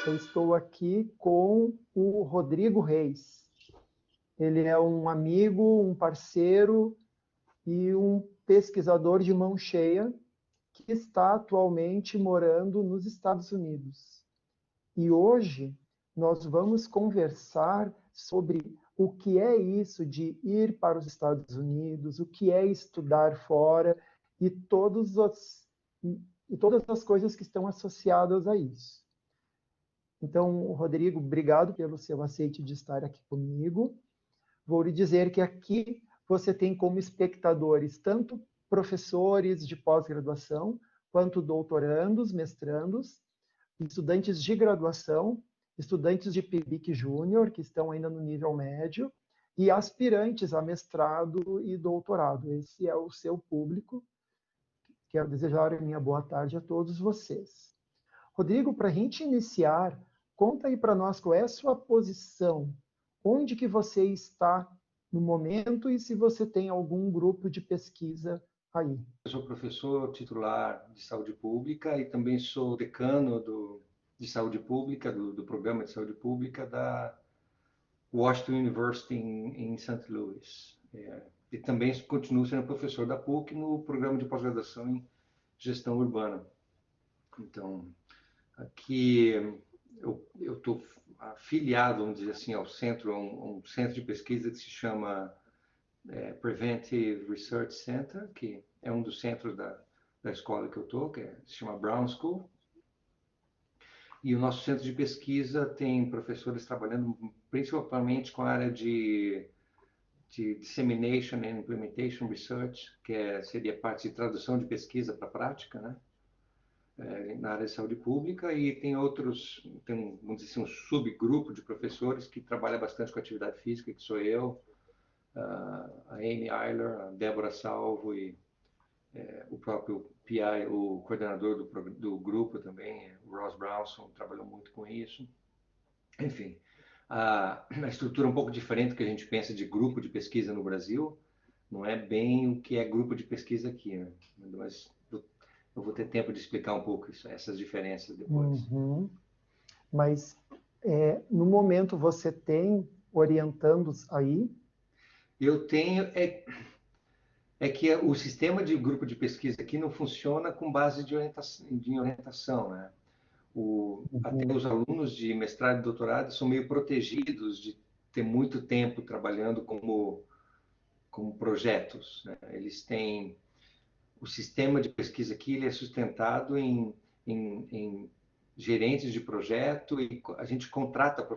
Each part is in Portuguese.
eu estou aqui com o Rodrigo Reis. Ele é um amigo, um parceiro e um pesquisador de mão cheia que está atualmente morando nos Estados Unidos. E hoje nós vamos conversar sobre o que é isso de ir para os Estados Unidos, o que é estudar fora e todas as coisas que estão associadas a isso. Então, Rodrigo, obrigado pelo seu aceite de estar aqui comigo. Vou lhe dizer que aqui você tem como espectadores tanto professores de pós-graduação, quanto doutorandos, mestrandos, estudantes de graduação, estudantes de PIBIC Júnior, que estão ainda no nível médio, e aspirantes a mestrado e doutorado. Esse é o seu público. Quero desejar a minha boa tarde a todos vocês. Rodrigo, para a gente iniciar, conta aí para nós qual é a sua posição, onde que você está no momento e se você tem algum grupo de pesquisa aí. Eu sou professor titular de saúde pública e também sou decano de saúde pública, do programa de saúde pública da Washington University em St. Louis. E também continuo sendo professor da PUC no programa de pós-graduação em gestão urbana. Então, aqui eu estou afiliado, vamos dizer assim, ao centro, a um centro de pesquisa que se chama Preventive Research Center, que é um dos centros da escola que eu estou, se chama Brown School. E o nosso centro de pesquisa tem professores trabalhando principalmente com a área de Dissemination and Implementation Research, que seria a parte de tradução de pesquisa para a prática, né? Na área de saúde pública, e tem outros, vamos dizer assim, um subgrupo de professores que trabalha bastante com atividade física, que sou eu, a Amy Eiler, a Débora Salvo e o próprio PI, o coordenador do grupo também, o Ross Brownson, trabalhou muito com isso. Enfim, a estrutura é um pouco diferente do que a gente pensa de grupo de pesquisa no Brasil, não é bem o que é grupo de pesquisa aqui, né? Mas eu vou ter tempo de explicar um pouco essas diferenças depois. Uhum. Mas, no momento, você tem orientandos aí? Eu tenho... É que o sistema de grupo de pesquisa aqui não funciona com base de orientação, né? Até os alunos de mestrado e doutorado são meio protegidos de ter muito tempo trabalhando como projetos, né? Eles têm... O sistema de pesquisa aqui ele é sustentado em gerentes de projeto e a gente contrata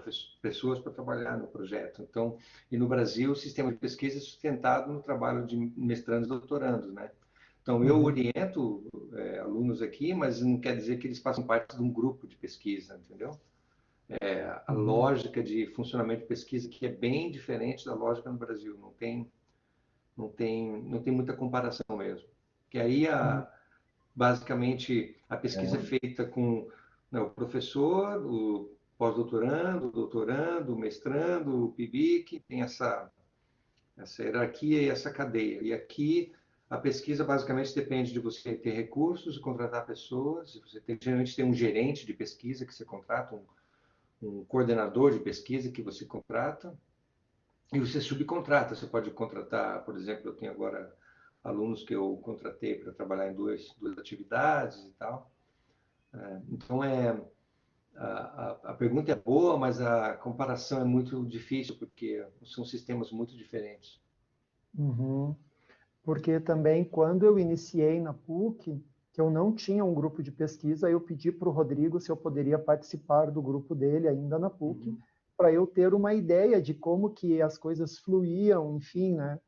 pessoas para trabalhar no projeto. Então, e no Brasil, o sistema de pesquisa é sustentado no trabalho de mestrandos e doutorandos, né? Então, eu oriento alunos aqui, mas não quer dizer que eles façam parte de um grupo de pesquisa, entendeu? A lógica de funcionamento de pesquisa que é bem diferente da lógica no Brasil. Não tem muita comparação mesmo. Que aí, basicamente, a pesquisa é feita com o professor, o pós-doutorando, o doutorando, o mestrando, o PIBIC, tem essa hierarquia e essa cadeia. E aqui, a pesquisa basicamente depende de você ter recursos, contratar pessoas, geralmente tem um gerente de pesquisa que você contrata, um coordenador de pesquisa que você contrata, e você subcontrata. Você pode contratar, por exemplo, eu tenho agora alunos que eu contratei para trabalhar em duas atividades e tal. Então, a pergunta é boa, mas a comparação é muito difícil, porque são sistemas muito diferentes. Porque também, quando eu iniciei na PUC, que eu não tinha um grupo de pesquisa, eu pedi para o Rodrigo se eu poderia participar do grupo dele ainda na PUC, para eu ter uma ideia de como que as coisas fluíam, enfim, né?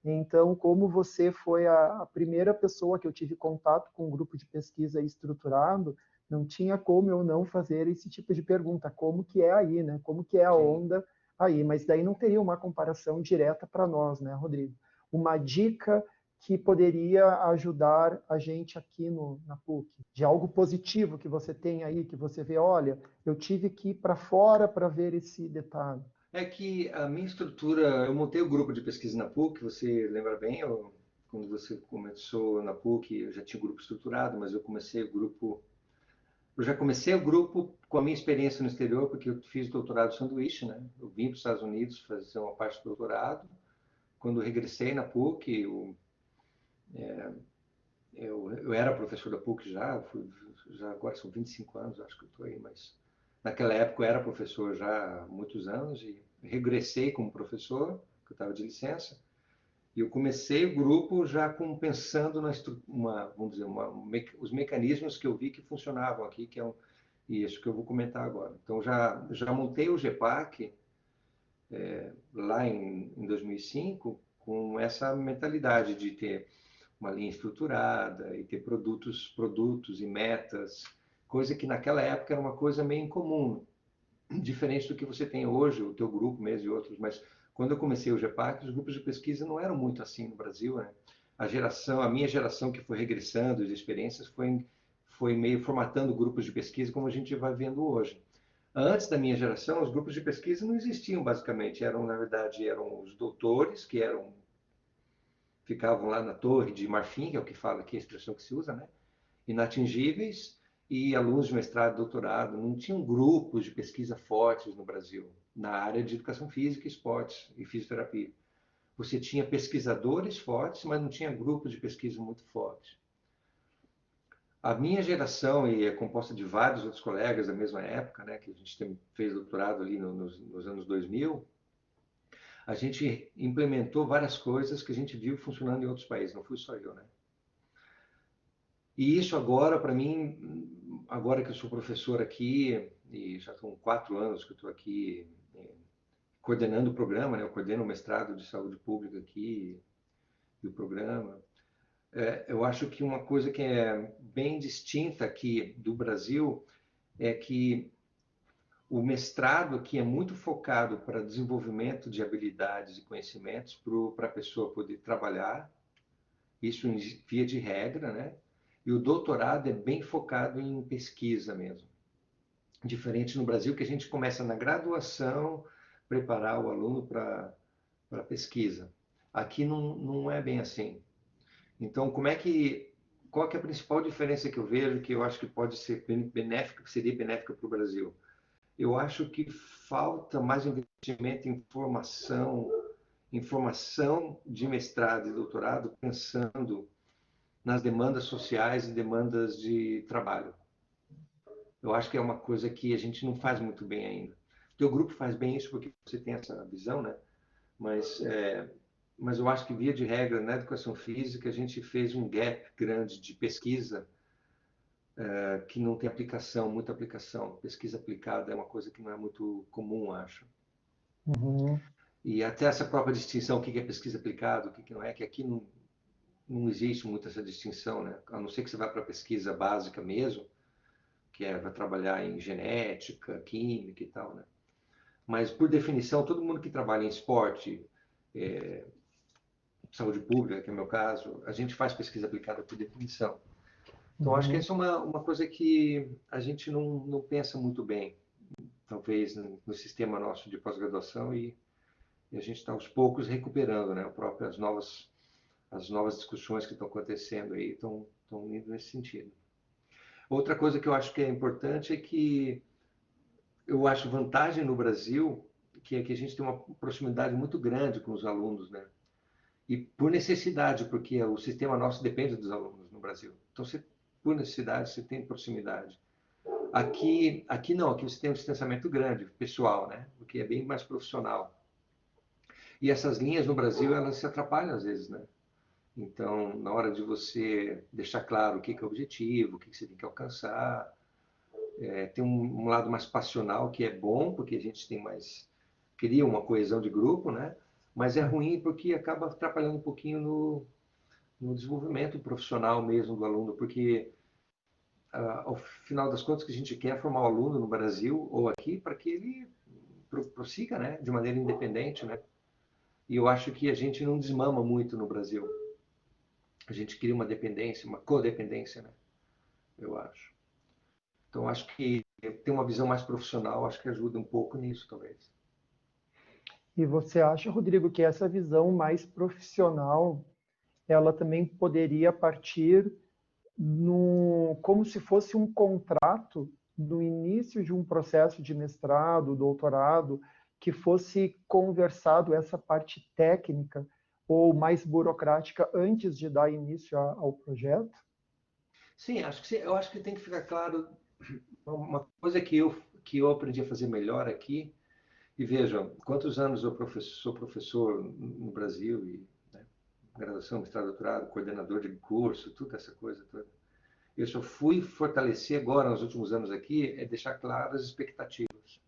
Então, como você foi a primeira pessoa que eu tive contato com um grupo de pesquisa estruturado, não tinha como eu não fazer esse tipo de pergunta, como que é aí, né? Como que é a onda aí? Mas daí não teria uma comparação direta para nós, né, Rodrigo? Uma dica que poderia ajudar a gente aqui na PUC, de algo positivo que você tem aí, que você vê, olha, eu tive que ir para fora para ver esse detalhe. É que a minha estrutura, eu montei o grupo de pesquisa na PUC, você lembra bem, quando você começou na PUC, eu já tinha o grupo estruturado, mas eu comecei o grupo eu já comecei o grupo com a minha experiência no exterior, porque eu fiz doutorado sanduíche, né? Eu vim para os Estados Unidos fazer uma parte do doutorado. Quando eu regressei na PUC, eu era professor da PUC já agora são 25 anos, acho que eu estou aí, mas naquela época eu era professor já há muitos anos e regressei como professor, que eu estava de licença, e eu comecei o grupo já pensando vamos dizer, os mecanismos que eu vi que funcionavam aqui, que é isso que eu vou comentar agora. Então já montei o GEPAC lá em 2005 com essa mentalidade de ter uma linha estruturada e ter produtos e metas, coisa que naquela época era uma coisa meio incomum, diferente do que você tem hoje, o teu grupo mesmo e outros, mas quando eu comecei o GEPAC, os grupos de pesquisa não eram muito assim no Brasil, né? A minha geração que foi regressando de experiências foi meio formatando grupos de pesquisa como a gente vai vendo hoje. Antes da minha geração, os grupos de pesquisa não existiam basicamente, na verdade, eram os doutores que ficavam lá na Torre de Marfim, que é o que fala aqui, a expressão que se usa, né? Inatingíveis, e alunos de mestrado e doutorado. Não tinham grupos de pesquisa fortes no Brasil, na área de educação física, esportes e fisioterapia. Você tinha pesquisadores fortes, mas não tinha grupos de pesquisa muito fortes. A minha geração, e é composta de vários outros colegas da mesma época, né, que a gente fez doutorado ali nos anos 2000, a gente implementou várias coisas que a gente viu funcionando em outros países, não fui só eu, né? E isso agora, para mim, agora que eu sou professor aqui, e já são 4 anos que eu estou aqui coordenando o programa, né? Eu coordeno o mestrado de saúde pública aqui e o programa. Eu acho que uma coisa que é bem distinta aqui do Brasil é que o mestrado aqui é muito focado para desenvolvimento de habilidades e conhecimentos para a pessoa poder trabalhar, isso via de regra, né? E o doutorado é bem focado em pesquisa mesmo. Diferente no Brasil, que a gente começa na graduação, preparar o aluno para a pesquisa. Aqui não é bem assim. Então, qual que é a principal diferença que eu vejo, que eu acho que pode ser benéfica, que seria benéfica para o Brasil? Eu acho que falta mais investimento em formação de mestrado e doutorado, pensando nas demandas sociais e demandas de trabalho. Eu acho que é uma coisa que a gente não faz muito bem ainda. O teu grupo faz bem isso porque você tem essa visão, né? Mas eu acho que, via de regra, na educação física, a gente fez um gap grande de pesquisa que não tem muita aplicação. Pesquisa aplicada é uma coisa que não é muito comum, acho. Uhum. E até essa própria distinção, o que é pesquisa aplicada, o que não é, que aqui não existe muito essa distinção, né? A não ser que você vá para a pesquisa básica mesmo, vai trabalhar em genética, química e tal, né? Mas, por definição, todo mundo que trabalha em esporte, saúde pública, que é o meu caso, a gente faz pesquisa aplicada por definição. Então, acho que essa é uma coisa que a gente não pensa muito bem, talvez, no sistema nosso de pós-graduação, e a gente está, aos poucos, recuperando, né? As novas discussões que estão acontecendo aí estão indo nesse sentido. Outra coisa que eu acho que é importante é que eu acho vantagem no Brasil, que é que a gente tem uma proximidade muito grande com os alunos, né? E por necessidade, porque o sistema nosso depende dos alunos no Brasil. Então, por necessidade, você tem proximidade. Aqui não, aqui você tem um distanciamento grande, pessoal, né? Porque é bem mais profissional. E essas linhas no Brasil, elas se atrapalham às vezes, né? Então, na hora de você deixar claro o que é o objetivo, o que você tem que alcançar, tem um lado mais passional que é bom, porque a gente cria uma coesão de grupo, né? Mas é ruim porque acaba atrapalhando um pouquinho no desenvolvimento profissional mesmo do aluno, porque ao final das contas, o que a gente quer é formar o aluno no Brasil ou aqui para que ele prossiga, né? De maneira independente, né? E eu acho que a gente não desmama muito no Brasil. A gente cria uma dependência, uma codependência, né? Eu acho. Então, acho que ter uma visão mais profissional, acho que ajuda um pouco nisso, talvez. E você acha, Rodrigo, que essa visão mais profissional, ela também poderia partir como se fosse um contrato no início de um processo de mestrado, doutorado, que fosse conversado essa parte técnica ou mais burocrática antes de dar início ao projeto? Sim, eu acho que tem que ficar claro uma coisa que eu aprendi a fazer melhor aqui. E vejam, quantos anos eu sou professor no Brasil e né, graduação, mestrado, doutorado, coordenador de curso, toda essa coisa toda. Eu só fui fortalecer agora, nos últimos anos aqui, é deixar claras as expectativas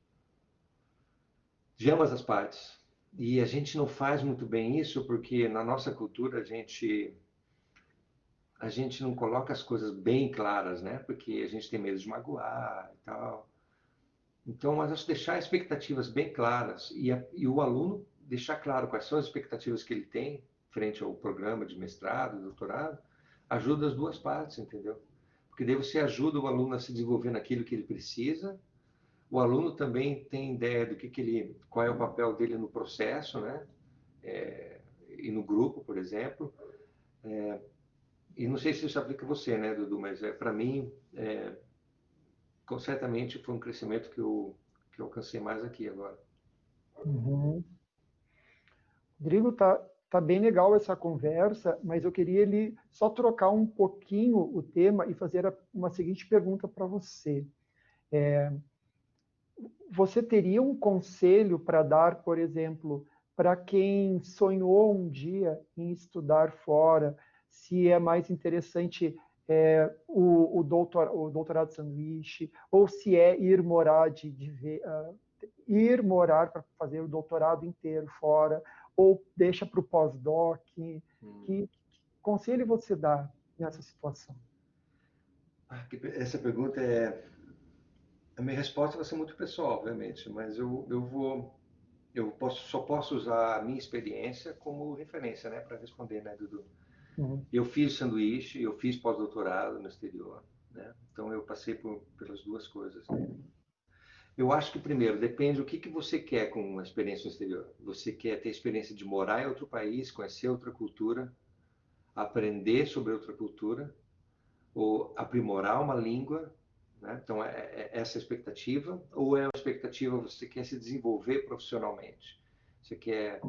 de ambas as partes. E a gente não faz muito bem isso porque na nossa cultura a gente não coloca as coisas bem claras, né? Porque a gente tem medo de magoar e tal. Então, mas acho que deixar expectativas bem claras e o aluno deixar claro quais são as expectativas que ele tem frente ao programa de mestrado, doutorado, ajuda as duas partes, entendeu? Porque daí você ajuda o aluno a se desenvolver naquilo que ele precisa. O aluno também tem ideia do qual é o papel dele no processo, né? E no grupo, por exemplo. E não sei se isso aplica a você, né, Dudu? Mas para mim, certamente foi um crescimento que eu alcancei mais aqui agora. Uhum. Rodrigo, tá bem legal essa conversa, mas eu queria só trocar um pouquinho o tema e fazer uma seguinte pergunta para você. Você teria um conselho para dar, por exemplo, para quem sonhou um dia em estudar fora, se é mais interessante o doutorado sanduíche, ou se é ir morar ir morar para fazer o doutorado inteiro fora, ou deixa para o pós-doc? Que conselho você dá nessa situação? Essa pergunta a minha resposta vai ser muito pessoal, obviamente, mas só posso usar a minha experiência como referência, né, para responder, né, Dudu? Uhum. Eu fiz sanduíche, eu fiz pós-doutorado no exterior, né? Então eu passei pelas duas coisas, né? Eu acho que primeiro depende o que você quer com uma experiência no exterior. Você quer ter experiência de morar em outro país, conhecer outra cultura, aprender sobre outra cultura, ou aprimorar uma língua, né? Então, essa a expectativa, ou é uma expectativa você quer se desenvolver profissionalmente? Você quer,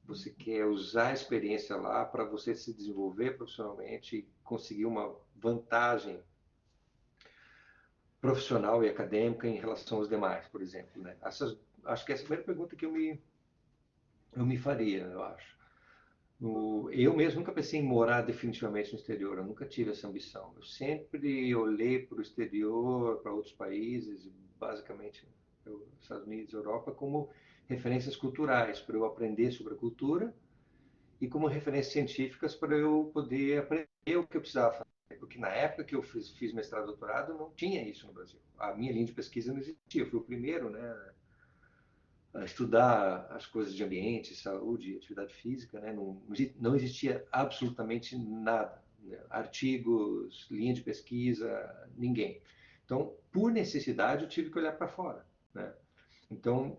você quer usar a experiência lá para você se desenvolver profissionalmente e conseguir uma vantagem profissional e acadêmica em relação aos demais, por exemplo, né? Acho que essa é a primeira pergunta que eu me faria, eu acho. Eu mesmo nunca pensei em morar definitivamente no exterior, eu nunca tive essa ambição. Eu sempre olhei para o exterior, para outros países, basicamente Estados Unidos, Europa, como referências culturais, para eu aprender sobre a cultura e como referências científicas para eu poder aprender o que eu precisava fazer. Porque na época que eu fiz mestrado e doutorado, não tinha isso no Brasil. A minha linha de pesquisa não existia. Eu fui o primeiro, né, a estudar as coisas de ambiente, saúde, atividade física, né? Não existia absolutamente nada, né? Artigos, linha de pesquisa, ninguém. Então, por necessidade, eu tive que olhar para fora, né? Então,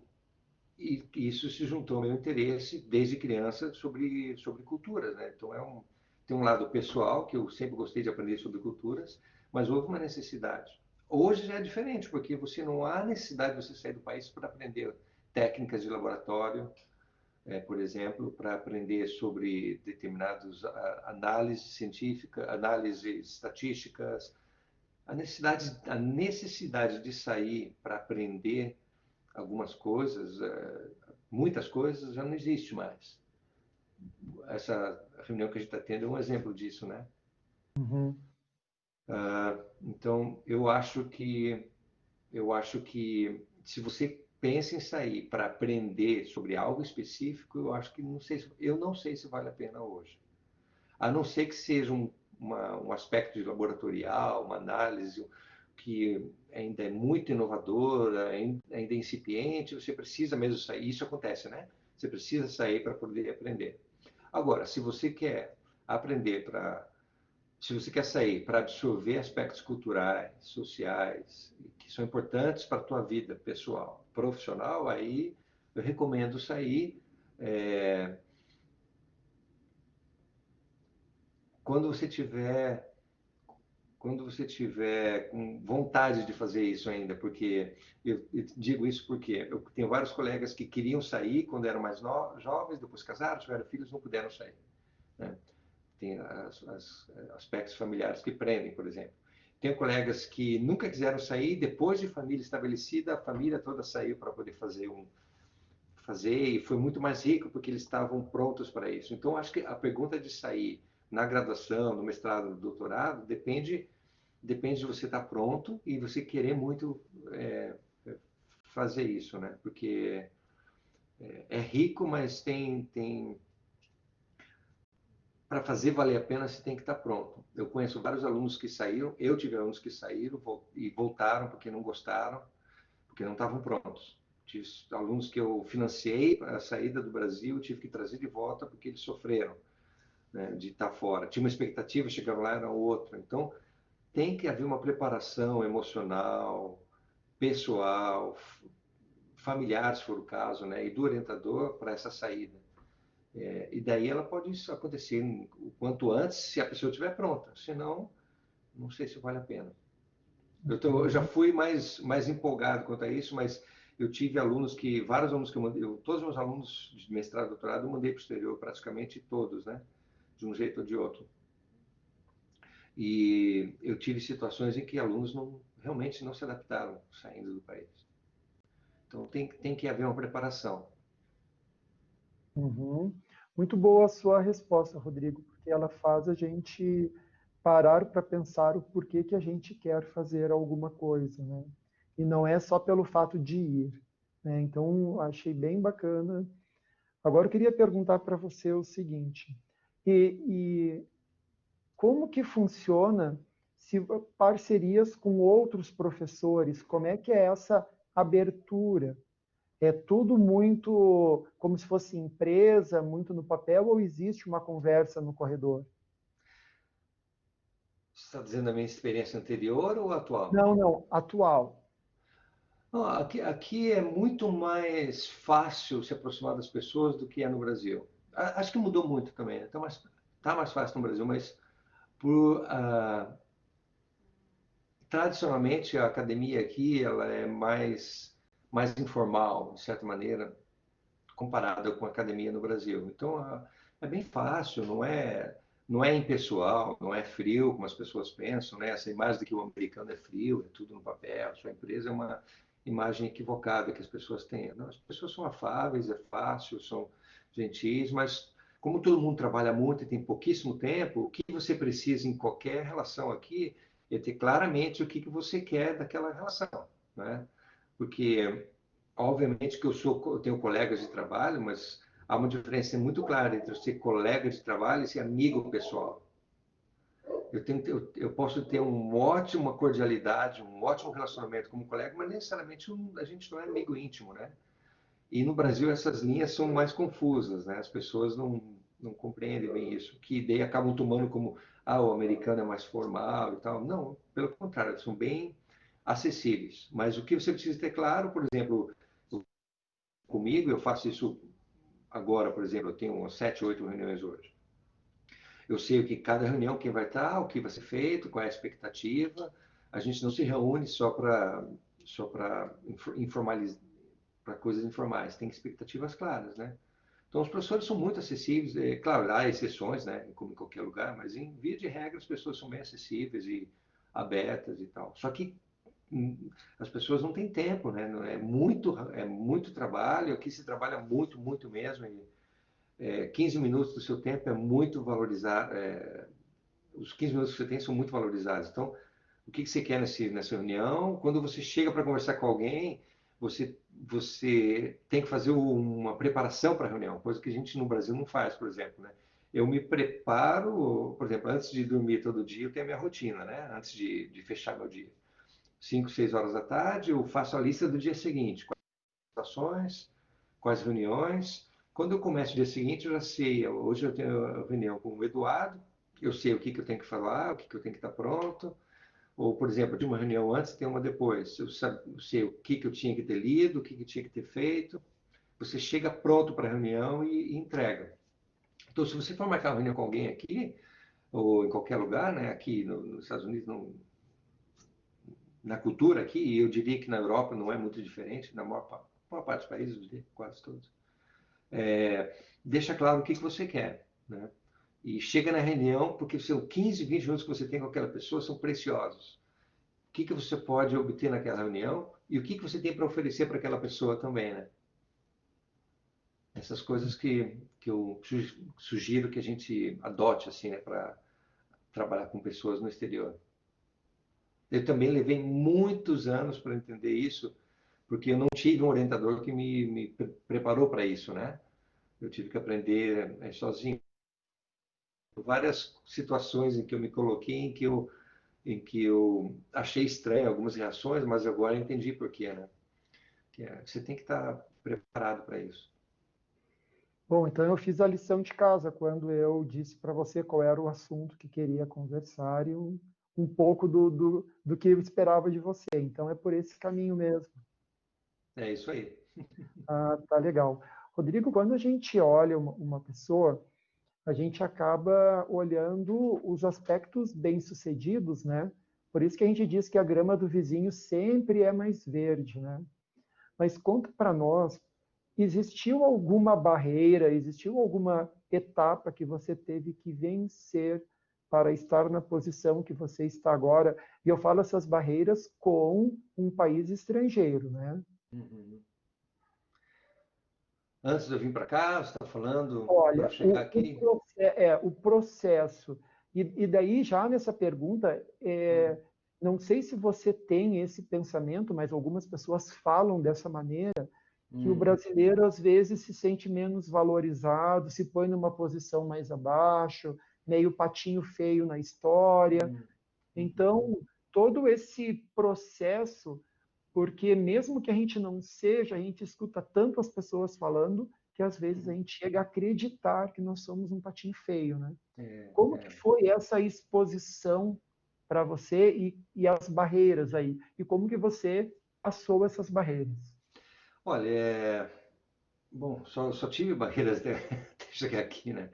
isso se juntou ao meu interesse desde criança sobre culturas, né? Então, tem um lado pessoal, que eu sempre gostei de aprender sobre culturas, mas houve uma necessidade. Hoje já é diferente, porque você não há necessidade de você sair do país para aprender técnicas de laboratório, por exemplo, para aprender sobre determinadas análises científicas, análises estatísticas. A necessidade de sair para aprender algumas coisas, muitas coisas, já não existe mais. Essa reunião que a gente está tendo é um exemplo disso, né? Uhum. Então, eu acho que se você pensa em sair para aprender sobre algo específico, eu não sei se vale a pena hoje. A não ser que seja um aspecto de laboratorial, uma análise que ainda é muito inovadora, ainda é incipiente, você precisa mesmo sair. Isso acontece, né? Você precisa sair para poder aprender. Agora, se você quer sair para absorver aspectos culturais, sociais, que são importantes para a tua vida pessoal, profissional, aí eu recomendo sair quando você tiver quando você tiver com vontade de fazer isso ainda, porque eu digo isso porque eu tenho vários colegas que queriam sair quando eram mais jovens, depois casaram, tiveram filhos, não puderam sair, né? Tem aspectos familiares que prendem, por exemplo. Tenho colegas que nunca quiseram sair, depois de família estabelecida, a família toda saiu para poder fazer e foi muito mais rico porque eles estavam prontos para isso. Então, acho que a pergunta de sair na graduação, no mestrado, no doutorado, depende de você estar pronto e você querer muito fazer isso, né? Porque é rico, mas tem para fazer valer a pena, você tem que estar pronto. Eu conheço vários alunos que saíram, eu tive alunos que saíram e voltaram porque não gostaram, porque não estavam prontos. Tive alunos que eu financiei a saída do Brasil, tive que trazer de volta porque eles sofreram, né, de estar fora. Tinha uma expectativa, chegaram lá, era outra. Então, tem que haver uma preparação emocional, pessoal, familiar, se for o caso, né, e do orientador para essa saída. E daí ela pode acontecer o quanto antes, se a pessoa estiver pronta. Senão, não sei se vale a pena. Eu já fui mais empolgado quanto a isso, mas eu tive vários alunos que eu mandei, todos os meus alunos de mestrado e doutorado eu mandei para o exterior, praticamente todos, né? De um jeito ou de outro. E eu tive situações em que alunos realmente não se adaptaram saindo do país. Então tem que haver uma preparação. Uhum. Muito boa a sua resposta, Rodrigo, porque ela faz a gente parar para pensar o porquê que a gente quer fazer alguma coisa, né? E não é só pelo fato de ir, né? Então, achei bem bacana. Agora, eu queria perguntar para você o seguinte: e como que funciona se parcerias com outros professores? Como é que é essa abertura? É tudo muito como se fosse empresa, muito no papel, ou existe uma conversa no corredor? Você está dizendo a minha experiência anterior ou atual? Não, não, atual. Não, aqui é muito mais fácil se aproximar das pessoas do que é no Brasil. Acho que mudou muito também, né? Tá mais fácil no Brasil, mas tradicionalmente a academia aqui ela é mais informal, de certa maneira, comparada com a academia no Brasil. Então é bem fácil, não é impessoal, não é frio como as pessoas pensam, né? Essa imagem de que o americano é frio, é tudo no papel, sua empresa é uma imagem equivocada que as pessoas têm. Não, as pessoas são afáveis, é fácil, são gentis, mas como todo mundo trabalha muito e tem pouquíssimo tempo, o que você precisa em qualquer relação aqui é ter claramente o que você quer daquela relação, né? Porque obviamente que eu tenho colegas de trabalho, mas há uma diferença muito clara entre ser colega de trabalho e ser amigo pessoal. Eu posso ter uma ótima cordialidade, um ótimo relacionamento como colega, mas necessariamente a gente não é amigo íntimo, né? E no Brasil essas linhas são mais confusas, né? As pessoas não compreendem bem isso, que daí acabam tomando como, o americano é mais formal e tal. Não, pelo contrário, são bem acessíveis. Mas o que você precisa ter claro, por exemplo, comigo, eu faço isso agora, por exemplo, eu tenho umas 7, 8 reuniões hoje. Eu sei o que cada reunião, quem vai estar, o que vai ser feito, qual é a expectativa. A gente não se reúne só para informalizar, para coisas informais. Tem expectativas claras, né? Então, os professores são muito acessíveis. Claro, há exceções, né? Como em qualquer lugar, mas em via de regra as pessoas são bem acessíveis e abertas e tal. Só que as pessoas não têm tempo, né? É muito trabalho. Aqui se trabalha muito, muito mesmo. E 15 minutos do seu tempo é muito valorizado. Os 15 minutos que você tem são muito valorizados. Então, o que você quer nessa reunião? Quando você chega para conversar com alguém, você tem que fazer uma preparação para a reunião, coisa que a gente no Brasil não faz, por exemplo, né? Eu me preparo, por exemplo, antes de dormir todo dia, eu tenho a minha rotina, né? Antes de fechar meu dia. 5, 6 horas da tarde, eu faço a lista do dia seguinte, quais ações, quais reuniões. Quando eu começo o dia seguinte, eu já sei. Hoje eu tenho a reunião com o Eduardo, eu sei o que eu tenho que falar, o que eu tenho que estar pronto. Ou, por exemplo, de uma reunião antes, tem uma depois. Eu sei o que eu tinha que ter lido, o que eu tinha que ter feito. Você chega pronto para a reunião e entrega. Então, se você for marcar uma reunião com alguém aqui, ou em qualquer lugar, né? Aqui nos Estados Unidos, na cultura aqui, e eu diria que na Europa não é muito diferente, na maior parte dos países, eu diria, quase todos. Deixa claro o que você quer, né? E chega na reunião, porque são 15, 20 minutos que você tem com aquela pessoa são preciosos. O que você pode obter naquela reunião e o que você tem para oferecer para aquela pessoa também, né? Essas coisas que eu sugiro que a gente adote, assim, né, para trabalhar com pessoas no exterior. Eu também levei muitos anos para entender isso, porque eu não tive um orientador que me preparou para isso, né? Eu tive que aprender sozinho. Várias situações em que eu me coloquei, em que eu achei estranho algumas reações, mas agora eu entendi por quê, né? Você tem que estar preparado para isso. Bom, então eu fiz a lição de casa quando eu disse para você qual era o assunto que queria conversar e um pouco do que eu esperava de você. Então é por esse caminho mesmo. É isso aí. Ah, tá legal. Rodrigo, quando a gente olha uma pessoa, a gente acaba olhando os aspectos bem-sucedidos, né? Por isso que a gente diz que a grama do vizinho sempre é mais verde, né? Mas conta para nós, existiu alguma barreira, existiu alguma etapa que você teve que vencer para estar na posição que você está agora? E eu falo essas barreiras com um país estrangeiro, né? Uhum. Antes de eu vir para cá, você está falando para eu Olha, chegar aqui? o processo. E daí, já nessa pergunta, Hum, não sei se você tem esse pensamento, mas algumas pessoas falam dessa maneira, que o hum, brasileiro, às vezes, se sente menos valorizado, se põe numa posição mais abaixo, meio patinho feio na história. hum, hum, Então, todo esse processo, porque mesmo que a gente não seja, a gente escuta tanto as pessoas falando que às vezes a hum. gente chega a acreditar que nós somos um patinho feio, né? É, Como que é. foi essa exposição para você e as barreiras aí? E como que você passou essas barreiras? Olha, bom, só tive barreiras até chegar aqui, né?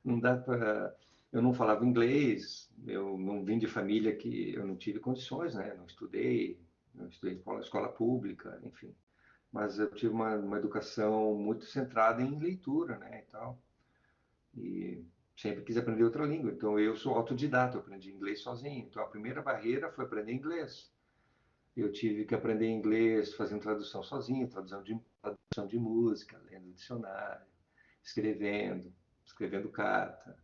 Não dá para. Eu não falava inglês, eu não vim de família que eu não tive condições, né? Não estudei em escola pública, enfim. Mas eu tive uma educação muito centrada em leitura, né? E tal. E sempre quis aprender outra língua. Então eu sou autodidata, eu aprendi inglês sozinho. Então a primeira barreira foi aprender inglês. Eu tive que aprender inglês fazendo tradução sozinho, tradução de música, lendo dicionário, escrevendo, escrevendo carta.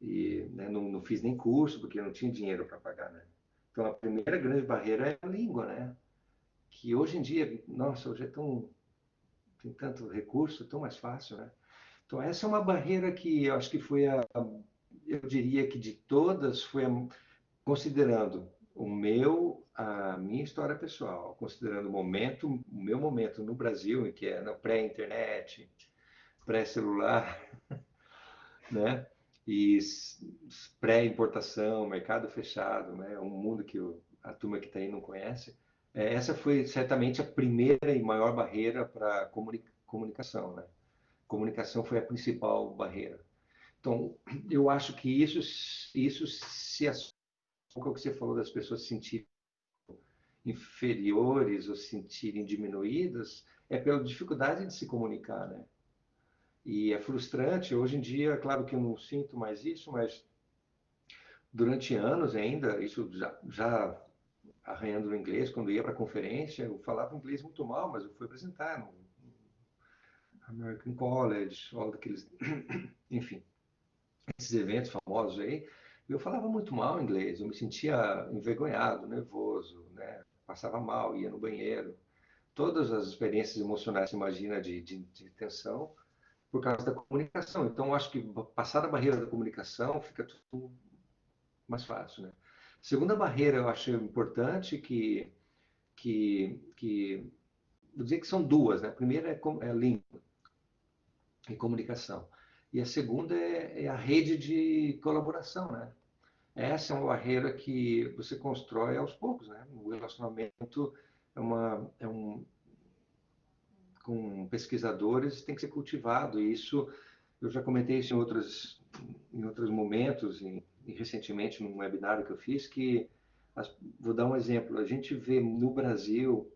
E né, não fiz nem curso, porque eu não tinha dinheiro para pagar, né? Então a primeira grande barreira é a língua, né? Que hoje em dia, nossa, hoje tem tanto recurso, é tão mais fácil, né? Então essa é uma barreira que eu acho que eu diria que de todas considerando a minha história pessoal, considerando o meu momento no Brasil, em que é na pré-internet, pré-celular, né? E pré-importação, mercado fechado, né? Um mundo que a turma que está aí não conhece. Essa foi certamente a primeira e maior barreira para comunicação, né? Comunicação foi a principal barreira. Então, eu acho que isso se associa com o que você falou das pessoas se sentirem inferiores ou se sentirem diminuídas, é pela dificuldade de se comunicar, né? E é frustrante. Hoje em dia, claro que eu não sinto mais isso, mas durante anos ainda, isso já arranhando no inglês, quando ia para conferência, eu falava inglês muito mal, mas eu fui apresentar no American College, all daqueles, enfim, esses eventos famosos aí, eu falava muito mal inglês, eu me sentia envergonhado, nervoso, né? Passava mal, ia no banheiro. Todas as experiências emocionais que você imagina de tensão por causa da comunicação. Então, eu acho que passar a barreira da comunicação fica tudo mais fácil, né? Segunda barreira, eu acho importante que vou dizer que são duas, né? A primeira é a língua e comunicação. E a segunda é a rede de colaboração, né? Essa é uma barreira que você constrói aos poucos, né? O relacionamento com pesquisadores tem que ser cultivado, e isso eu já comentei isso em em outros momentos, e recentemente num webinário que eu fiz, que, vou dar um exemplo, a gente vê no Brasil,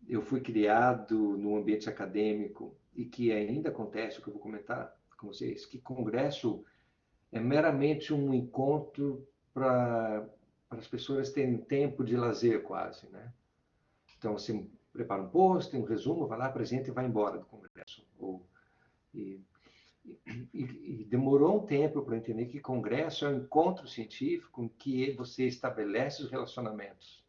eu fui criado no ambiente acadêmico, e que ainda acontece, o que eu vou comentar com vocês, que congresso é meramente um encontro para as pessoas terem tempo de lazer quase, né? Então, você prepara um post, tem um resumo, vai lá, apresenta e vai embora do congresso. E, e demorou um tempo para eu entender que congresso é um encontro científico em que você estabelece os relacionamentos,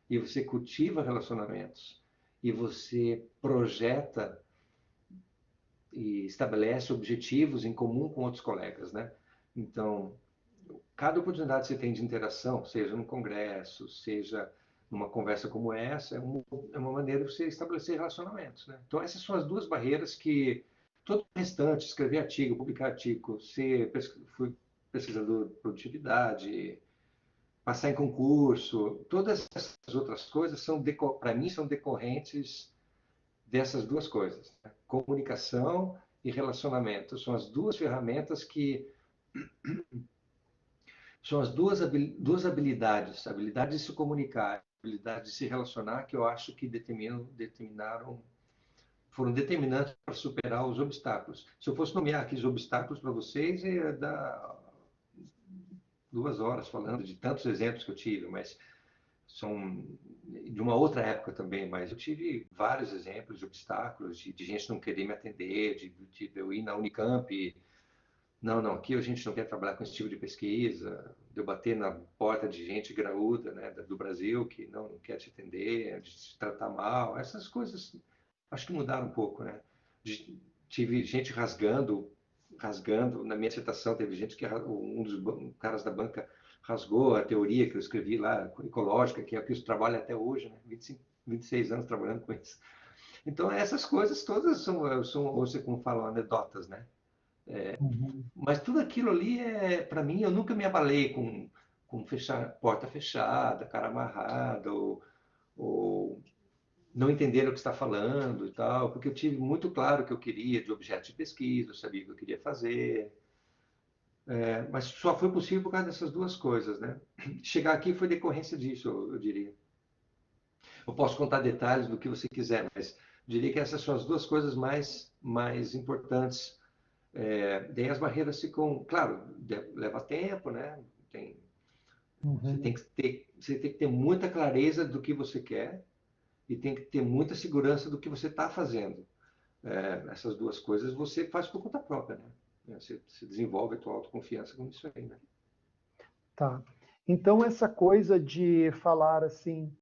e você cultiva relacionamentos, e você projeta e estabelece objetivos em comum com outros colegas, né? Então, cada oportunidade que você tem de interação, seja num congresso, seja numa conversa como essa, é uma maneira de você estabelecer relacionamentos, né? Então, essas são as duas barreiras que todo o restante, escrever artigo, publicar artigo, fui pesquisador de produtividade, passar em concurso, todas essas outras coisas para mim, são decorrentes dessas duas coisas, né? Comunicação e relacionamento. São as duas ferramentas que são as duas habilidades, a habilidade de se comunicar, a habilidade de se relacionar, que eu acho que foram determinantes para superar os obstáculos. Se eu fosse nomear aqui os obstáculos para vocês, ia dar 2 horas falando de tantos exemplos que eu tive, mas são de uma outra época também, mas eu tive vários exemplos de obstáculos, de gente não querer me atender, de eu ir na Unicamp e não, aqui a gente não quer trabalhar com esse tipo de pesquisa, de eu bater na porta de gente graúda, né, do Brasil, que não quer te atender, de te tratar mal, essas coisas acho que mudaram um pouco, né? Tive gente rasgando, na minha dissertação teve gente que, um dos caras da banca rasgou a teoria que eu escrevi lá, ecológica, que é o que eu trabalho até hoje, né? 26 anos trabalhando com isso. Então, essas coisas todas são hoje, como falam, anedotas, né? Uhum. Mas tudo aquilo ali, para mim, eu nunca me abalei com porta fechada, cara amarrada, ou não entender o que está falando e tal, porque eu tive muito claro o que eu queria de objeto de pesquisa, eu sabia o que eu queria fazer, mas só foi possível por causa dessas duas coisas, né? Chegar aqui foi decorrência disso, eu diria. Eu posso contar detalhes do que você quiser, mas diria que essas são as duas coisas mais importantes. Daí as barreiras ficam, claro, leva tempo, né? Uhum. Você tem que ter muita clareza do que você quer e tem que ter muita segurança do que você está fazendo. Essas duas coisas você faz por conta própria, né? Você desenvolve a tua autoconfiança com isso aí, né? Tá. Então, essa coisa de falar assim,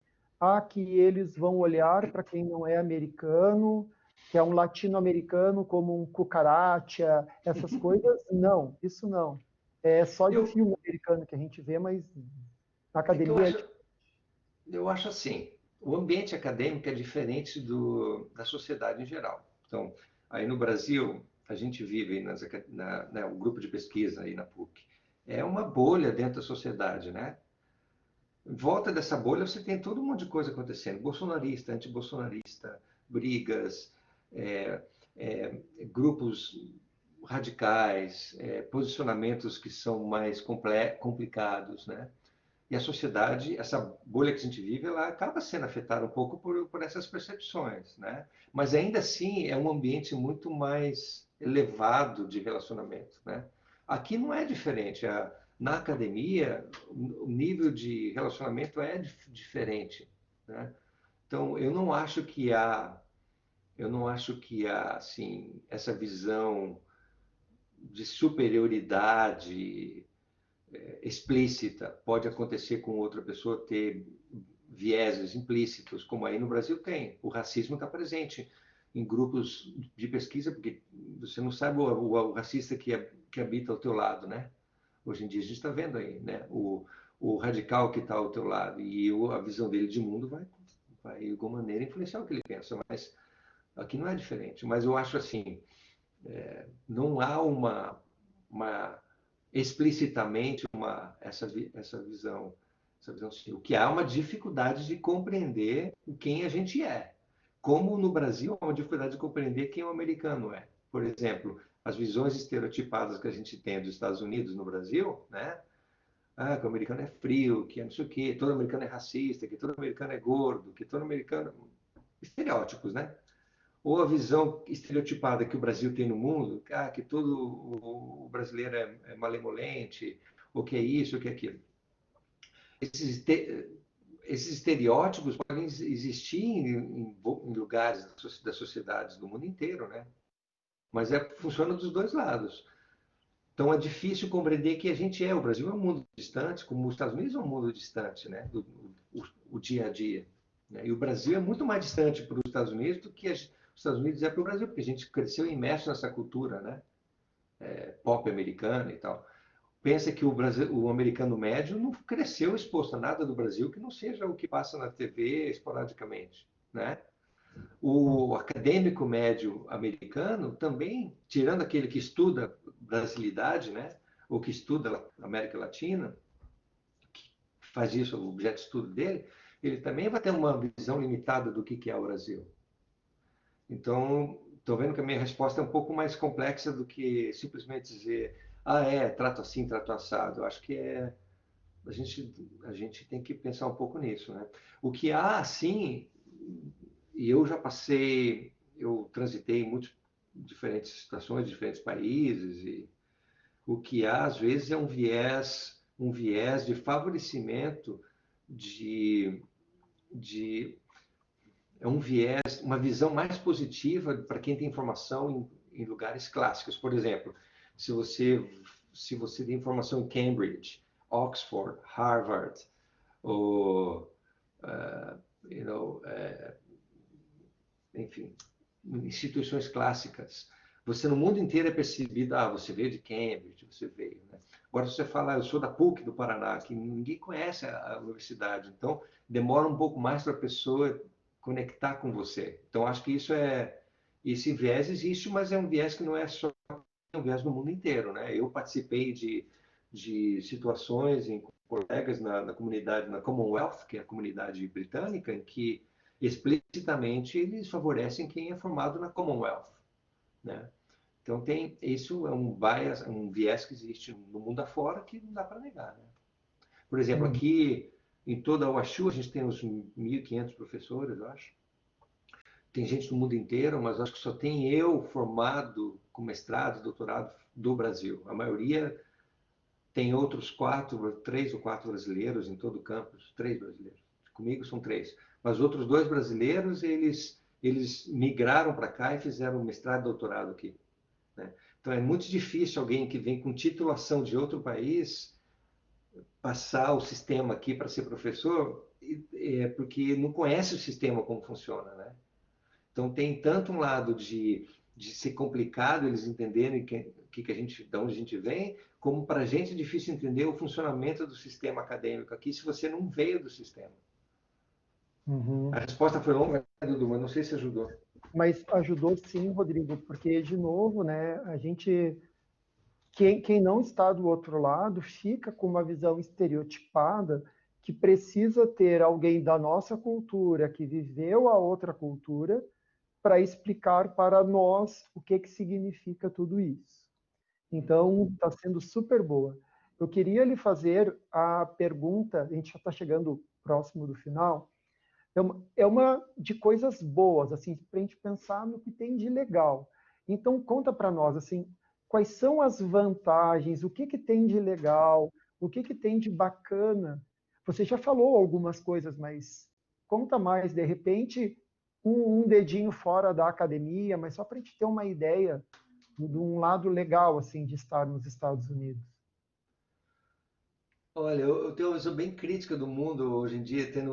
que eles vão olhar para quem não é americano, que é um latino-americano como um cucaracha, essas coisas, não, isso não. É só de Eu, filme americano que a gente vê, mas na é que academia é eu acho assim, o ambiente acadêmico é diferente da sociedade em geral. Então, aí no Brasil, a gente vive o grupo de pesquisa aí na PUC. É uma bolha dentro da sociedade, né? Em volta dessa bolha você tem todo um monte de coisa acontecendo. Bolsonarista, antibolsonarista, brigas, é, grupos radicais, posicionamentos que são mais complicados, né? E a sociedade, essa bolha que a gente vive, ela acaba sendo afetada um pouco por essas percepções, né? Mas ainda assim é um ambiente muito mais elevado de relacionamento, né? Aqui não é diferente. Na academia, o nível de relacionamento é diferente, né? Então, eu não acho que há assim essa visão de superioridade explícita. Pode acontecer com outra pessoa ter vieses implícitos, como aí no Brasil tem. O racismo está presente em grupos de pesquisa, porque você não sabe o racista que habita ao teu lado, né? Hoje em dia a gente está vendo aí, né? O radical que está ao teu lado e a visão dele de mundo vai de alguma maneira influenciar o que ele pensa, mas aqui não é diferente. Mas eu acho assim, não há uma explicitamente essa visão, sim. O que há é uma dificuldade de compreender quem a gente é. Como no Brasil há uma dificuldade de compreender quem o americano é. Por exemplo, as visões estereotipadas que a gente tem dos Estados Unidos no Brasil, né? Ah, que o americano é frio, que é não sei o quê, todo americano é racista, que todo americano é gordo, que todo americano... Estereótipos, né? Ou a visão estereotipada que o Brasil tem no mundo, ah, que todo o brasileiro é malemolente, ou que é isso, ou que é aquilo. Esses, esses estereótipos podem existir em lugares das sociedades do mundo inteiro, né? Mas funciona dos dois lados. Então é difícil compreender que a gente o Brasil é um mundo distante, como os Estados Unidos é um mundo distante, né? O dia a dia. Né? E o Brasil é muito mais distante para os Estados Unidos do que os Estados Unidos é para o Brasil, porque a gente cresceu imerso nessa cultura, né? Pop americana e tal. Pensa que o americano médio não cresceu exposto a nada do Brasil que não seja o que passa na TV esporadicamente, né? O acadêmico médio americano também, tirando aquele que estuda brasilidade, né? Ou que estuda América Latina, que faz isso o objeto de estudo dele, ele também vai ter uma visão limitada do que é o Brasil. Então, estou vendo que a minha resposta é um pouco mais complexa do que simplesmente dizer, trato assim, trato assado. Eu acho que a gente tem que pensar um pouco nisso, né? O que há, sim, e eu já passei, eu transitei em muitas diferentes situações, diferentes países, e o que há, às vezes, é um viés de favorecimento de é um viés, uma visão mais positiva para quem tem formação em lugares clássicos. Por exemplo, se você tem formação em Cambridge, Oxford, Harvard, ou, enfim, instituições clássicas, você no mundo inteiro é percebido, você veio de Cambridge, você veio, né? Agora você fala, eu sou da PUC do Paraná, que ninguém conhece a universidade, então demora um pouco mais para a pessoa conectar com você. Então acho que esse viés existe, mas é um viés que não é só um viés no mundo inteiro, né? Eu participei de situações em colegas na comunidade, na Commonwealth, que é a comunidade britânica, em que explicitamente eles favorecem quem é formado na Commonwealth, né? Então isso é um bias, um viés que existe no mundo afora que não dá para negar, né? Por exemplo, aqui em toda a UASU a gente tem uns 1.500 professores, eu acho. Tem gente do mundo inteiro, mas acho que só tem eu formado com mestrado, doutorado do Brasil. A maioria tem outros três ou quatro brasileiros em todo o campus, três brasileiros. Comigo são três. Mas outros dois brasileiros, eles migraram para cá e fizeram mestrado e doutorado aqui, né? Então é muito difícil alguém que vem com titulação de outro país passar o sistema aqui para ser professor, porque não conhece o sistema como funciona, né? Então tem tanto um lado de ser complicado eles entenderem de onde a gente vem, como para a gente é difícil entender o funcionamento do sistema acadêmico aqui se você não veio do sistema. A resposta foi longa, Dudu, mas não sei se ajudou. Mas ajudou sim, Rodrigo, porque, de novo, né, quem não está do outro lado fica com uma visão estereotipada que precisa ter alguém da nossa cultura que viveu a outra cultura para explicar para nós o que significa tudo isso. Então, está sendo super boa. Eu queria lhe fazer a pergunta, a gente já está chegando próximo do final, é uma de coisas boas, assim, para a gente pensar no que tem de legal. Então, conta para nós, assim, quais são as vantagens, o que tem de legal, o que tem de bacana. Você já falou algumas coisas, mas conta mais, de repente, um dedinho fora da academia, mas só para a gente ter uma ideia de um lado legal, assim, de estar nos Estados Unidos. Olha, eu tenho uma visão bem crítica do mundo hoje em dia, tem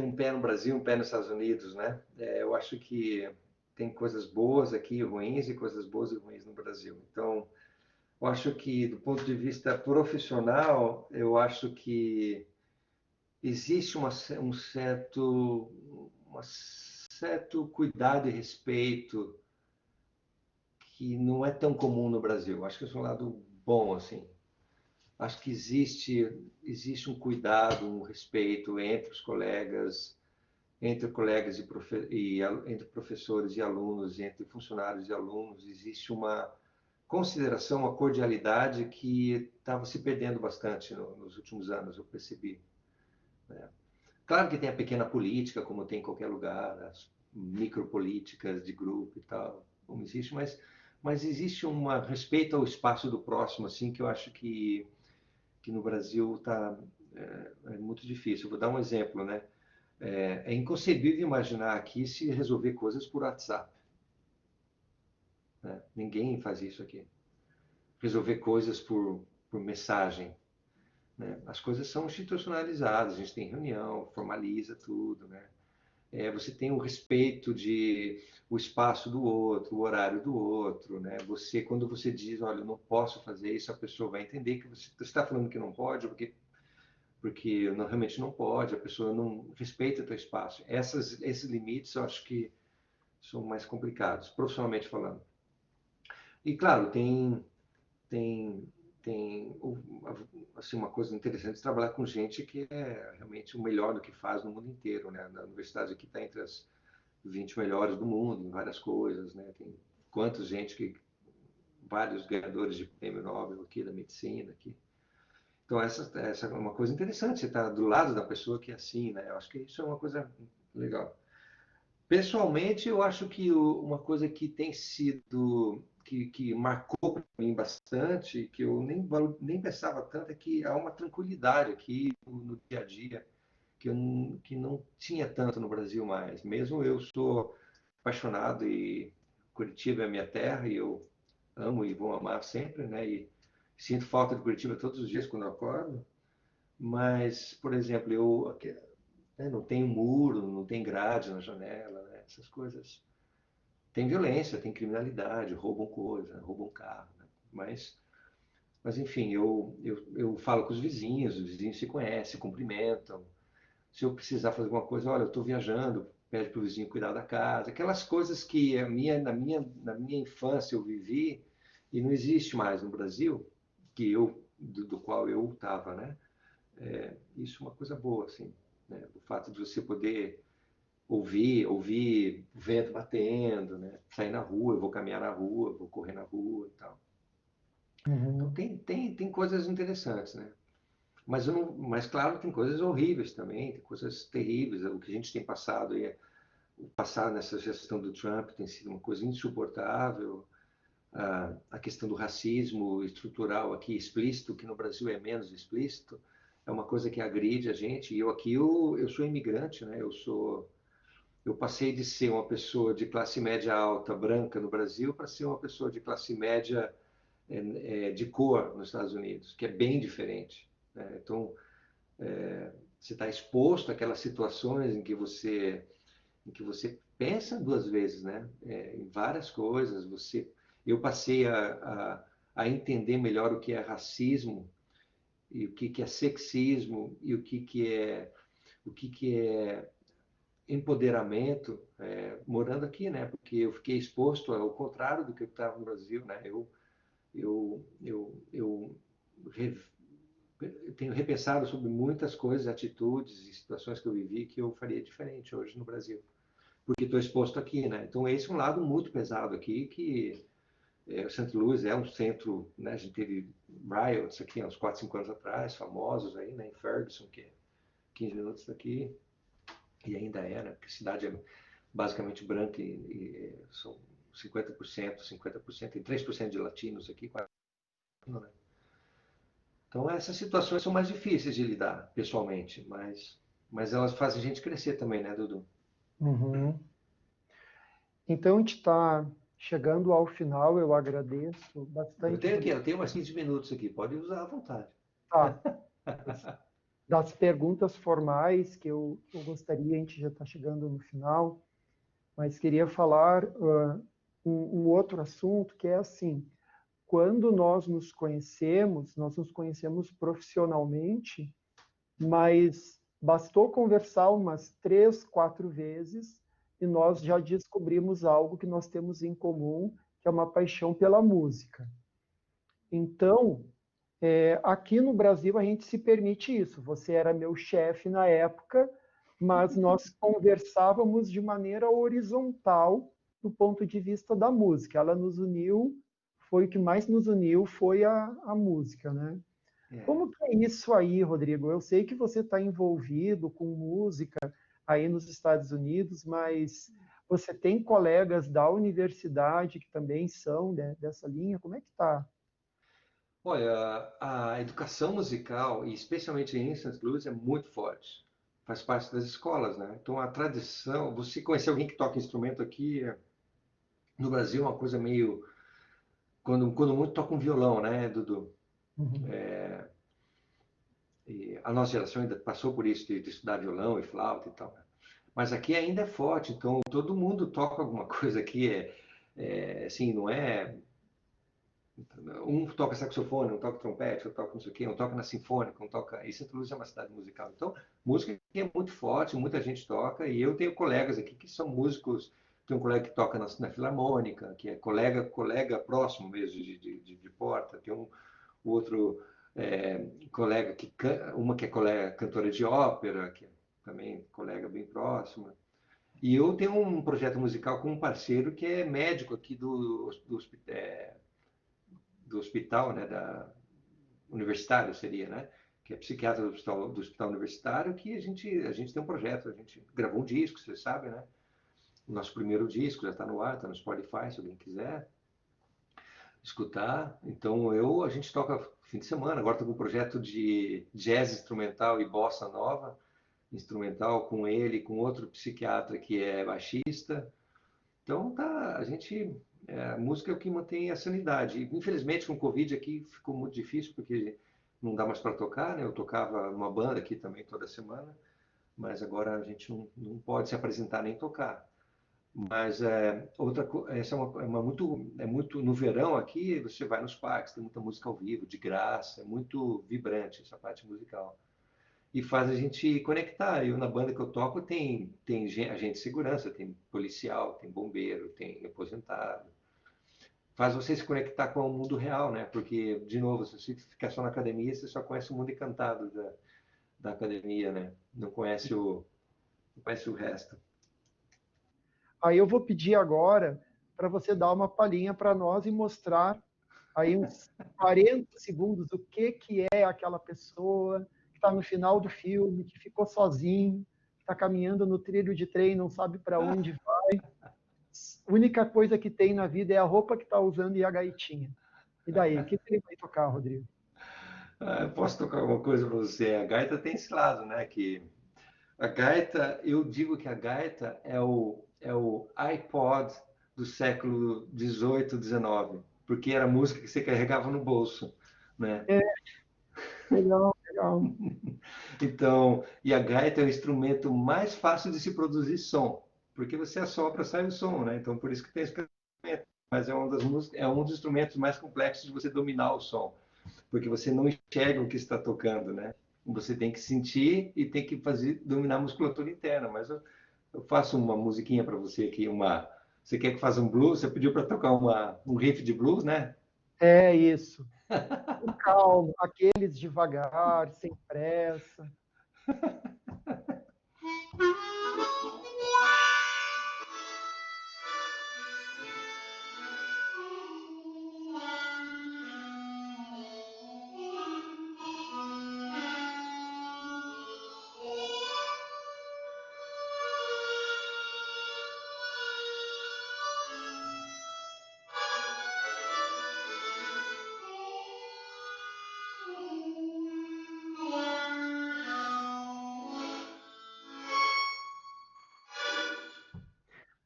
um pé no Brasil, um pé nos Estados Unidos, né? Eu acho que tem coisas boas aqui, ruins, e coisas boas e ruins no Brasil. Então, eu acho que, do ponto de vista profissional, eu acho que existe um certo cuidado e respeito que não é tão comum no Brasil. Acho que isso é um lado bom, assim. Acho que existe um cuidado, um respeito entre os colegas, entre colegas entre professores e alunos, entre funcionários e alunos. Existe consideração, uma cordialidade que estava se perdendo bastante nos últimos anos, eu percebi, né? Claro que tem a pequena política, como tem em qualquer lugar, as micropolíticas de grupo e tal, como existe, mas existe um respeito ao espaço do próximo, assim, que eu acho que no Brasil é muito difícil. Eu vou dar um exemplo, né? É inconcebível imaginar aqui se resolver coisas por WhatsApp, né? Ninguém faz isso aqui. Resolver coisas por mensagem, né? As coisas são institucionalizadas, a gente tem reunião, formaliza tudo, né? Você tem o respeito de o espaço do outro, o horário do outro, né? Quando você diz, olha, eu não posso fazer isso, a pessoa vai entender que você está falando que não pode, porque não, realmente não pode, a pessoa não respeita o teu espaço. Esses limites eu acho que são mais complicados, profissionalmente falando. E claro, tem, tem assim, uma coisa interessante de trabalhar com gente que é realmente o melhor do que faz no mundo inteiro, né? Na universidade aqui está entre as 20 melhores do mundo em várias coisas, né? Tem quantos gente vários ganhadores de prêmio Nobel aqui da medicina aqui. Então essa é uma coisa interessante, você está do lado da pessoa que é assim, né? Eu acho que isso é uma coisa legal. Pessoalmente, eu acho que uma coisa que tem sido, que marcou para mim bastante, que eu nem pensava tanto, é que há uma tranquilidade aqui no dia a dia, que não tinha tanto no Brasil mais. Mesmo eu sou apaixonado e Curitiba é a minha terra e eu amo e vou amar sempre, né? E sinto falta de Curitiba todos os dias quando eu acordo. Mas, por exemplo, não tem muro, não tem grade na janela, né? Essas coisas. Tem violência, tem criminalidade, roubam coisa, roubam carro, né? Mas enfim, eu falo com os vizinhos se conhecem, cumprimentam. Se eu precisar fazer alguma coisa, olha, eu estou viajando, pede para o vizinho cuidar da casa. Aquelas coisas que na minha infância eu vivi e não existe mais no Brasil, do qual eu estava, né? Isso é uma coisa boa, assim, né? O fato de você poder ouvir o vento batendo, né? Sair na rua, eu vou caminhar na rua, vou correr na rua e tal. Então Uhum. tem coisas interessantes, né? Mas claro, tem coisas horríveis também, tem coisas terríveis. O que a gente tem passado o passar nessa gestão do Trump tem sido uma coisa insuportável. A questão do racismo estrutural aqui explícito, que no Brasil é menos explícito, é uma coisa que agride a gente. E eu sou imigrante, né? Eu passei de ser uma pessoa de classe média alta branca no Brasil para ser uma pessoa de classe média de cor nos Estados Unidos, que é bem diferente, né? Então, você está exposto àquelas situações em que você pensa duas vezes, né? Em várias coisas. Eu passei a entender melhor o que é racismo e o que é sexismo e o que é empoderamento, morando aqui, né? Porque eu fiquei exposto ao contrário do que eu estava no Brasil, né? Eu tenho repensado sobre muitas coisas, atitudes e situações que eu vivi que eu faria diferente hoje no Brasil, porque estou exposto aqui, né? Então esse é um lado muito pesado aqui que o St. Louis é um centro, né? A gente teve riots aqui há uns 4, 5 anos atrás, famosos aí, né? Em Ferguson, que é 15 minutos daqui, e ainda é, né? Porque a cidade é basicamente branca e são 50%, e 3% de latinos aqui, né? Então essas situações são mais difíceis de lidar pessoalmente, mas elas fazem a gente crescer também, né, Dudu? Uhum. Então, a gente está chegando ao final, eu agradeço Eu bastante, tenho aqui, Rodrigo. eu tenho umas 15 minutos aqui, pode usar à vontade. Tá, das perguntas formais que eu gostaria, a gente já está chegando no final, mas queria falar um outro assunto que é assim, quando nós nos conhecemos profissionalmente, mas bastou conversar umas 3, 4 vezes e nós já descobrimos algo que nós temos em comum, que é uma paixão pela música. Então, aqui no Brasil a gente se permite isso. Você era meu chefe na época, mas nós conversávamos de maneira horizontal do ponto de vista da música. Ela nos uniu, foi o que mais nos uniu, foi a música, né? É. Como que é isso aí, Rodrigo? Eu sei que você está envolvido com música aí nos Estados Unidos, mas você tem colegas da universidade que também são dessa linha? Como é que tá? Olha, a educação musical, e especialmente em St. Louis, é muito forte. Faz parte das escolas, né? Então, a tradição, você conhecer alguém que toca instrumento aqui no Brasil é uma coisa meio. Quando muito toca um violão, né, Dudu? Uhum. E a nossa geração ainda passou por isso, de estudar violão e flauta e tal. Mas aqui ainda é forte, então todo mundo toca alguma coisa aqui. Assim, não é. Um toca saxofone, um toca trompete, um toca não sei o quê, um toca na sinfônica, um toca. E Santa Luzia é uma cidade musical. Então, música aqui é muito forte, muita gente toca, e eu tenho colegas aqui que são músicos. Tem um colega que toca na Filarmônica, que é colega próximo mesmo de porta. Tem um outro colega uma que é colega cantora de ópera, que é também colega bem próxima. E eu tenho um projeto musical com um parceiro que é médico aqui do hospital, né, universitário seria, né? Que é psiquiatra do hospital universitário, que a gente tem um projeto, a gente gravou um disco, você sabe, né? O nosso primeiro disco já está no ar, está no Spotify, se alguém quiser escutar. Então a gente toca fim de semana. Agora estou com um projeto de jazz instrumental e bossa nova instrumental com ele, com outro psiquiatra que é baixista. Então tá, a música é o que mantém a sanidade. E, infelizmente com o Covid aqui ficou muito difícil porque não dá mais para tocar, né? Eu tocava numa banda aqui também toda semana, mas agora a gente não pode se apresentar nem tocar. Mas essa é muito no verão aqui você vai nos parques, tem muita música ao vivo, de graça, é muito vibrante essa parte musical e faz a gente conectar. Eu na banda que eu toco tem agente de segurança, tem policial, tem bombeiro, tem aposentado. Faz você se conectar com o mundo real, né? Porque de novo, se você ficar só na academia, você só conhece o mundo encantado da academia, né? Não conhece o resto. Aí eu vou pedir agora para você dar uma palhinha para nós e mostrar aí uns 40 segundos o que é aquela pessoa que está no final do filme, que ficou sozinho, que está caminhando no trilho de trem, não sabe para onde vai. A única coisa que tem na vida é a roupa que está usando e a gaitinha. E daí, o que ele vai tocar, Rodrigo? Eu posso tocar alguma coisa para você? A gaita tem esse lado, né? Que a gaita, eu digo que a gaita é o iPod do século XVIII, XIX, porque era música que você carregava no bolso, né? É, legal, legal. Então, e a gaita é o instrumento mais fácil de se produzir som, porque você assopra, sai o som, né? Então, por isso que tem esse instrumento. Mas é um dos instrumentos mais complexos de você dominar o som, porque você não enxerga o que está tocando, né? Você tem que sentir e tem que dominar a musculatura interna. Mas eu faço uma musiquinha para você aqui, Você quer que faça um blues? Você pediu para tocar um riff de blues, né? É isso. Com calma, aqueles devagar, sem pressa.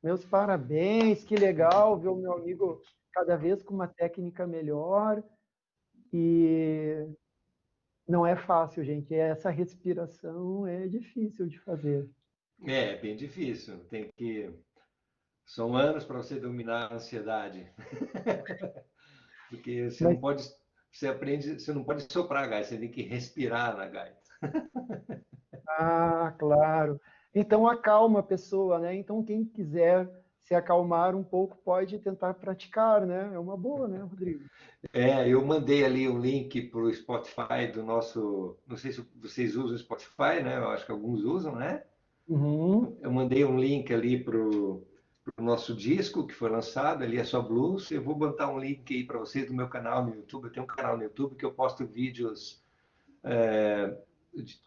Meus parabéns, que legal ver o meu amigo cada vez com uma técnica melhor. E não é fácil, gente. Essa respiração é difícil de fazer. É bem difícil. São anos para você dominar a ansiedade. Porque você Mas, não pode, você não pode soprar a gaita, você tem que respirar na gaita. claro. Então acalma a pessoa, né? Então quem quiser se acalmar um pouco pode tentar praticar, né? É uma boa, né, Rodrigo? Eu mandei ali um link para o Spotify do nosso. Não sei se vocês usam o Spotify, né? Eu acho que alguns usam, né? Uhum. Eu mandei um link ali para o o nosso disco que foi lançado, ali é só blues. Eu vou botar um link aí para vocês do meu canal no YouTube. Eu tenho um canal no YouTube que eu posto vídeos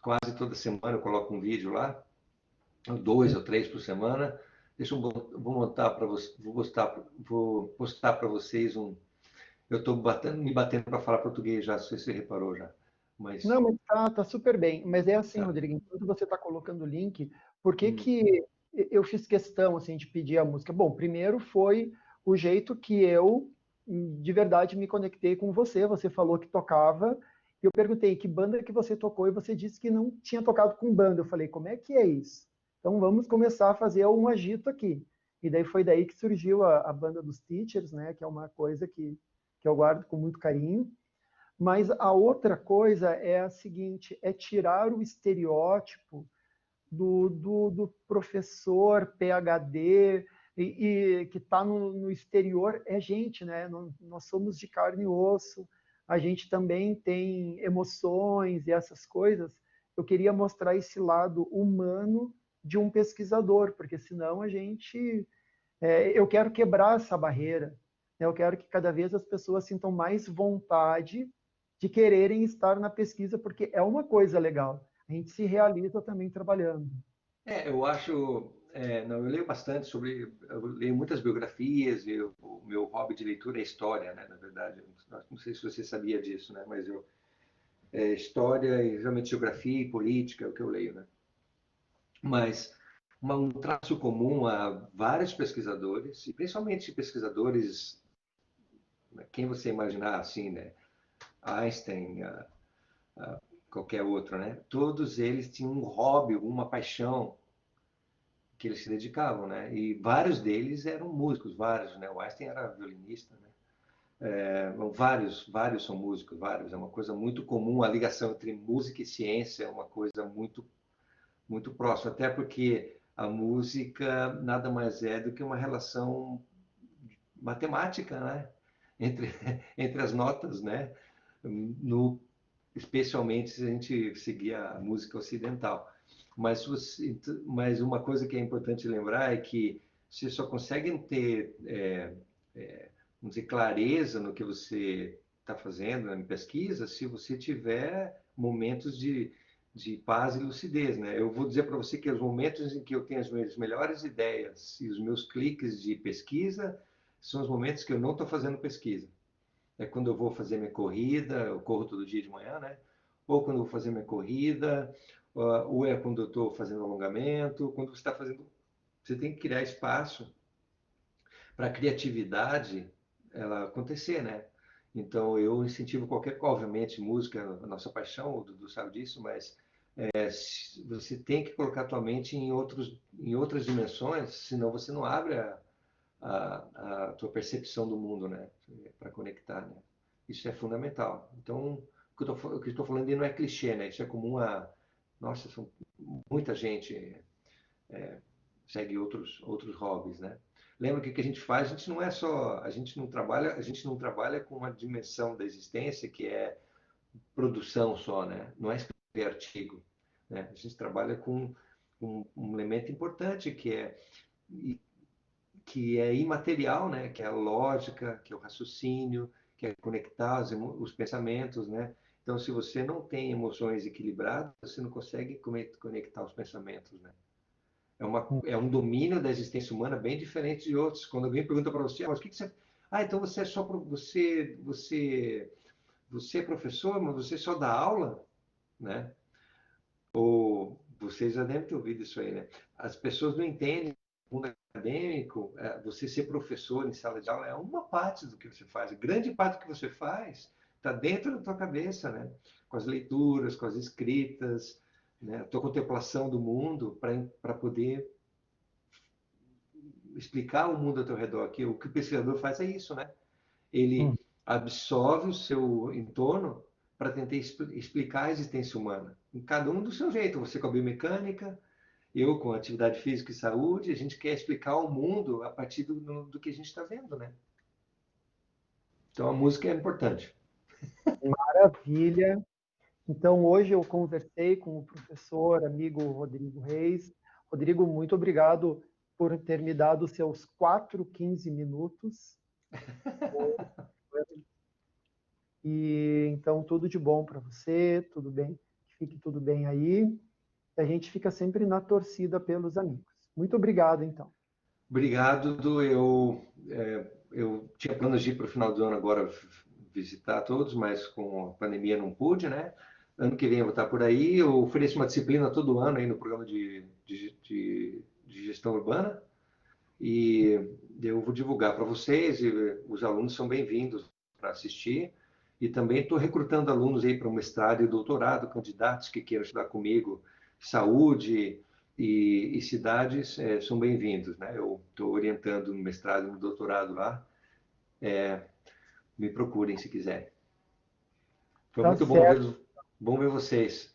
quase toda semana. Eu coloco um vídeo lá, 2 ou 3 por semana. Deixa eu vou montar para vocês, vou postar para vocês um. Eu estou me batendo para falar português já, não sei se você reparou já. Mas Não, mas tá super bem. Mas é assim, tá. Rodrigo, enquanto você está colocando o link, por que Hum. que eu fiz questão assim de pedir a música? Bom, primeiro foi o jeito que eu de verdade me conectei com você. Você falou que tocava e eu perguntei que banda que você tocou e você disse que não tinha tocado com banda. Eu falei, como é que é isso? Então vamos começar a fazer um agito aqui. E daí foi daí que surgiu a banda dos Teachers, né? Que é uma coisa que eu guardo com muito carinho. Mas a outra coisa é a seguinte: é tirar o estereótipo do professor PhD e que está no exterior. É gente, né? Nós somos de carne e osso, a gente também tem emoções e essas coisas. Eu queria mostrar esse lado humano de um pesquisador, porque senão a gente. Eu quero quebrar essa barreira. Né? Eu quero que cada vez as pessoas sintam mais vontade de quererem estar na pesquisa, porque é uma coisa legal. A gente se realiza também trabalhando. Eu acho. Não, eu leio bastante sobre. Eu leio muitas biografias, e o meu hobby de leitura é história, né? Na verdade, não sei se você sabia disso, né? Mas história e geralmente geografia e política é o que eu leio, né? Mas um traço comum a vários pesquisadores, e principalmente pesquisadores, né, quem você imaginar assim, né? Einstein, qualquer outro, né? Todos eles tinham um hobby, uma paixão que eles se dedicavam, né? E vários deles eram músicos, vários, né? O Einstein era violinista, né? Vários são músicos, vários. É uma coisa muito comum, a ligação entre música e ciência é uma coisa muito próxima, até porque a música nada mais é do que uma relação matemática, né? Entre, entre as notas, né? No, Especialmente se a gente seguir a música ocidental. Mas uma coisa que é importante lembrar é que você só consegue ter, vamos dizer, clareza no que você está fazendo na pesquisa se você tiver momentos de paz e lucidez, né? Eu vou dizer para você que os momentos em que eu tenho as minhas melhores ideias e os meus cliques de pesquisa são os momentos que eu não estou fazendo pesquisa. É quando eu vou fazer minha corrida, eu corro todo dia de manhã, né? Ou quando eu vou fazer minha corrida, ou é quando eu estou fazendo alongamento, quando você está fazendo. Você tem que criar espaço para a criatividade ela acontecer, né? Então eu incentivo qualquer, obviamente, música, a nossa paixão, o Dudu sabe disso, mas você tem que colocar a tua mente em outras dimensões, senão você não abre a tua percepção do mundo, né? Para conectar, né? Isso é fundamental. Então, o que eu estou falando aí não é clichê, né? Isso é comum a... Nossa, muita gente segue outros hobbies, né? Lembra que o que a gente faz, a gente não é só, a gente não trabalha com uma dimensão da existência que é produção só, né? Não é escrever artigo, né? A gente trabalha com um elemento importante que é imaterial, né? Que é a lógica, que é o raciocínio, que é conectar os pensamentos, né? Então, se você não tem emoções equilibradas, você não consegue conectar os pensamentos, né? É um domínio da existência humana bem diferente de outros. Quando alguém pergunta para você, mas o que você... Então você é só você é professor, mas você só dá aula, né? Ou vocês já devem ter ouvido isso aí, né? As pessoas não entendem o mundo acadêmico, você ser professor em sala de aula é uma parte do que você faz. A grande parte do que você faz está dentro da tua cabeça, né? Com as leituras, com as escritas, né? A tua contemplação do mundo para poder explicar o mundo ao teu redor. Que o que o pesquisador faz é isso, né? Hum. Ele absorve o seu entorno para tentar explicar a existência humana. Em cada um do seu jeito. Você com a biomecânica, eu com a atividade física e saúde, a gente quer explicar o mundo a partir do que a gente está vendo, né? Então a música é importante. Maravilha. Então, hoje eu conversei com o professor, amigo Rodrigo Reis. Rodrigo, muito obrigado por ter me dado os seus 15 minutos. E então, tudo de bom para você, tudo bem, fique tudo bem aí. A gente fica sempre na torcida pelos amigos. Muito obrigado, então. Obrigado, Du. Eu tinha planos de ir para o final do ano agora visitar todos, mas com a pandemia não pude, né? Ano que vem eu vou estar por aí. Eu ofereço uma disciplina todo ano aí no programa de gestão urbana e eu vou divulgar para vocês e os alunos são bem-vindos para assistir. E também estou recrutando alunos aí para o mestrado e doutorado, candidatos que queiram estudar comigo, saúde e cidades são bem-vindos, né? Eu estou orientando no mestrado e no doutorado lá. Me procurem se quiserem. Foi Tá muito bom certo. bom ver vocês.